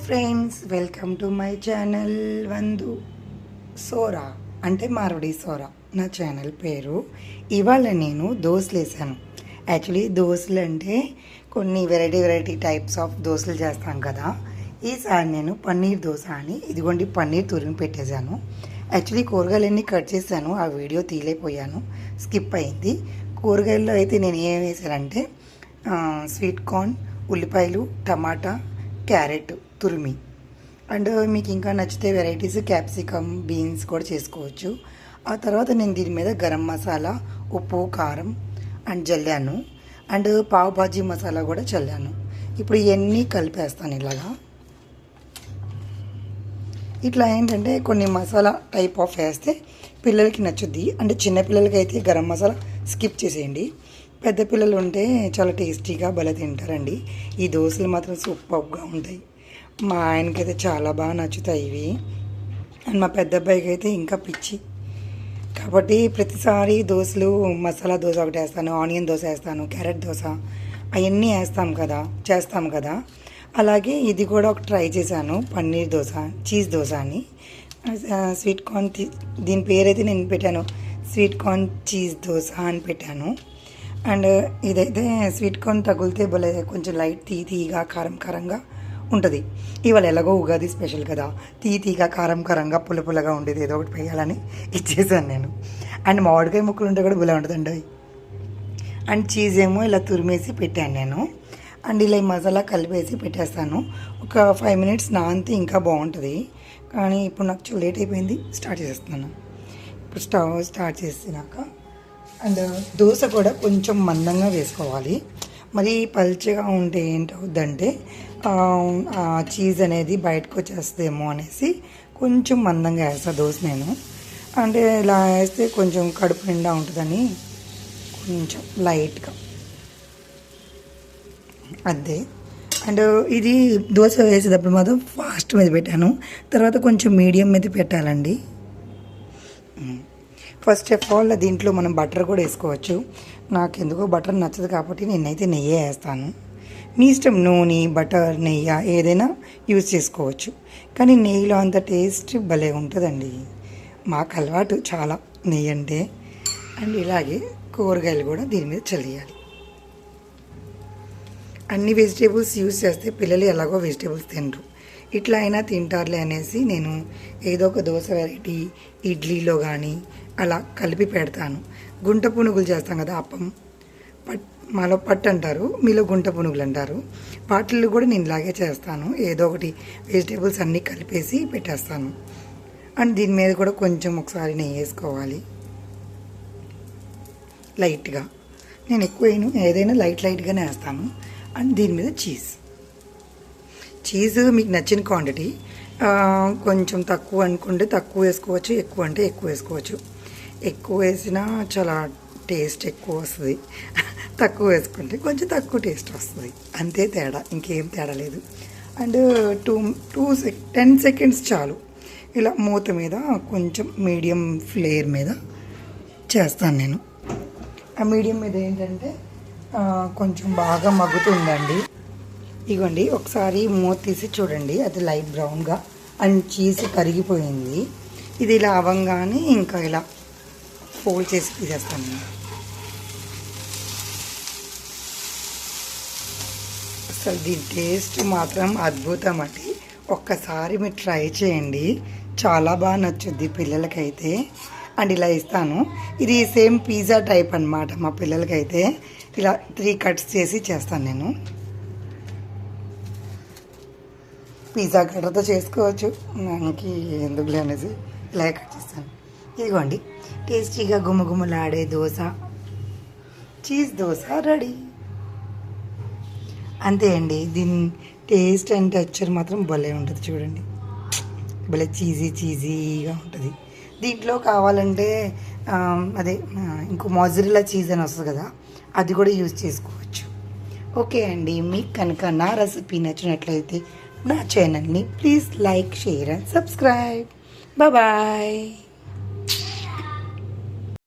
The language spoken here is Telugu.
Friends, welcome to my channel వందు సోరా అంటే మార్వడి సోరా నా ఛానల్ పేరు. ఇవాళ నేను దోశలు వేసాను. యాక్చువల్లీ దోశలు అంటే కొన్ని వెరైటీ టైప్స్ ఆఫ్ దోశలు చేస్తాం కదా. ఈసారి నేను పన్నీర్ దోశ అని ఇదిగోండి పన్నీర్ తురిమి పెట్టేశాను. యాక్చువల్లీ కూరగాయలన్నీ కట్ చేశాను, ఆ వీడియో తీయలేకపోయాను, స్కిప్ అయింది. కూరగాయల్లో అయితే నేను ఏం వేసానంటే స్వీట్ కార్న్, ఉల్లిపాయలు, టమాటా, క్యారెట్ తురిమి, అండ్ మీకు ఇంకా నచ్చితే వెరైటీస్ క్యాప్సికమ్, బీన్స్ కూడా చేసుకోవచ్చు. ఆ తర్వాత నేను దీని మీద గరం మసాలా, ఉప్పు, కారం అండ్ జల్లాను, అండ్ పావ్ భాజీ మసాలా కూడా చల్లాను. ఇప్పుడు ఇవన్నీ కలిపేస్తాను ఇలాగా. ఇట్లా ఏంటంటే కొన్ని మసాలా టైప్ ఆఫ్ వేస్తే పిల్లలకి నచ్చుద్ది. అంటే చిన్నపిల్లలకి అయితే గరం మసాలా స్కిప్ చేసేయండి. పెద్ద పిల్లలు ఉంటే చాలా టేస్టీగా భలే తింటారండి. ఈ దోశలు మాత్రం సూపర్గా ఉంటాయి. మా ఆయనకైతే చాలా బాగా నచ్చుతాయి ఇవి, అండ్ మా పెద్ద అబ్బాయికి అయితే ఇంకా పిచ్చి. కాబట్టి ప్రతిసారి దోశలు మసాలా దోశ ఒకటి వేస్తాను, ఆనియన్ దోశ వేస్తాను, క్యారెట్ దోశ అవన్నీ చేస్తాం కదా. అలాగే ఇది కూడా ఒక ట్రై చేశాను, పన్నీర్ దోశ, చీజ్ దోశ అని. స్వీట్ కార్న్, దీని పేరైతే నేను పెట్టాను స్వీట్ కార్న్ చీజ్ దోశ అని పెట్టాను. అండ్ ఇదైతే స్వీట్ కార్న్ తగిలితే భలే కొంచెం లైట్ తీగా కారంగా ఉంటుంది. ఇవాళ ఎలాగో ఉగాది స్పెషల్ కదా, తీగా కారంగా పుల్లగా ఉండేది ఏదో ఒకటి వేయాలని ఇచ్చేసాను నేను. అండ్ మామిడికాయ ముక్కలు ఉంటే కూడా భలే ఉంటుందండి. అండ్ చీజ్ ఏమో ఇలా తురిమేసి పెట్టాను నేను. అండ్ ఇలా ఈ మసాలా కలిపేసి పెట్టేస్తాను. ఒక 5 minutes నానితే ఇంకా బాగుంటుంది. కానీ ఇప్పుడు నాకు లేట్ అయిపోయింది, స్టార్ట్ చేస్తున్నాను. ఇప్పుడు స్టవ్ స్టార్ట్ చేసినాక, అండ్ దోశ కూడా కొంచెం మందంగా వేసుకోవాలి. మరి పల్చగా ఉంటే ఏంటవుద్దంటే చీజ్ అనేది బయటకు వచ్చేస్తుందేమో అనేసి కొంచెం మందంగా వేస్తాను దోశ నేను. అంటే ఇలా వేస్తే కొంచెం కడుపు నిండా ఉంటుందని కొంచెం లైట్గా అంతే. అండ్ ఇది దోశ వేసేటప్పుడు మాత్రం ఫాస్ట్ మీద పెట్టాను, తర్వాత కొంచెం మీడియం మీద పెట్టాలండి. ఫస్ట్ ఆఫ్ ఆల్ దీంట్లో మనం బటర్ కూడా వేసుకోవచ్చు. నాకు ఎందుకో బటర్ నచ్చదు కాబట్టి నేనైతే నెయ్యి వేస్తాను. మీ ఇష్టం, నూనె, బటర్, నెయ్యి ఏదైనా యూజ్ చేసుకోవచ్చు. కానీ నెయ్యిలో అంత టేస్ట్ భలే ఉంటుందండి. మాకు అలవాటు చాలా నెయ్యి అంటే. అండ్ ఇలాగే కూరగాయలు కూడా దీని మీద చల్లేయాలి. అన్ని వెజిటేబుల్స్ యూజ్ చేస్తే పిల్లలు ఎలాగో వెజిటేబుల్స్ తినరు, ఇట్లా అయినా తింటారులే అనేసి నేను ఏదో ఒక దోశ వెరైటీ ఇడ్లీలో కానీ అలా కలిపి పెడతాను. గుంట పునుగులు చేస్తాం కదా, అప్పం, మాలో పట్టు అంటారు, మీలో గుంట పునుగులు అంటారు. వాటిల్లో కూడా నేను ఇలాగే చేస్తాను. ఏదో ఒకటి వెజిటేబుల్స్ అన్నీ కలిపేసి పెట్టేస్తాను. అండ్ దీని మీద కూడా కొంచెం ఒకసారి నెయ్యి వేసుకోవాలి లైట్గా. నేను ఎక్కువ ఏదైనా లైట్గానే వేస్తాను. అండ్ దీని మీద చీజ్ మీకు నచ్చిన క్వాంటిటీ, కొంచెం తక్కువ అనుకుంటే తక్కువ వేసుకోవచ్చు, ఎక్కువ అంటే ఎక్కువ వేసుకోవచ్చు. ఎక్కువ వేసినా చాలా టేస్ట్ ఎక్కువ వస్తుంది, తక్కువ వేసుకుంటే కొంచెం తక్కువ టేస్ట్ వస్తుంది. అంతే తేడా, ఇంకేం తేడా లేదు. అండ్ 10 seconds చాలు. ఇలా మూత మీద కొంచెం మీడియం ఫ్లేమ్ మీద చేస్తాను నేను. ఆ మీడియం మీద ఏంటంటే కొంచెం బాగా మగ్గుతుందండి. ఇగోండి ఒకసారి మూత తీసి చూడండి, అది లైట్ బ్రౌన్గా అండ్ చీజ్ కరిగిపోయింది. ఇది ఇలా అవ్వగానే ఇంకా ఇలా ఫోల్డ్ చేసి తీసేస్తాను. అసలు దీని టేస్ట్ మాత్రం అద్భుతం అండి. ఒక్కసారి మీరు ట్రై చేయండి, చాలా బాగా నచ్చుద్ది పిల్లలకైతే. అండ్ ఇలా ఇస్తాను. ఇది సేమ్ పిజ్జా టైప్ అనమాట. మా పిల్లలకైతే ఇలా 3 cuts చేసి చేస్తాను నేను. పిజ్జా కట్టర్తో చేసుకోవచ్చు, నాకు ఎందుకులే అనేసి ఇలా కట్ చేస్తాను. ఇదిగోండి టేస్టీగా గుమగుమలాడే దోశ, చీజ్ దోశ రెడీ. అంతే అండి. దీని టేస్ట్ అండ్ టెక్స్చర్ మాత్రం భలే ఉంటుంది. చూడండి, భలే చీజీగా ఉంటుంది. దీంట్లో కావాలంటే అదే ఇంకో మొజరెల్లా చీజ్ అని వస్తుంది కదా, అది కూడా యూజ్ చేసుకోవచ్చు. ఓకే అండి, మీకు కనుక నా రెసిపీ నచ్చినట్లయితే నా ఛానల్ని please like, share and subscribe. Bye.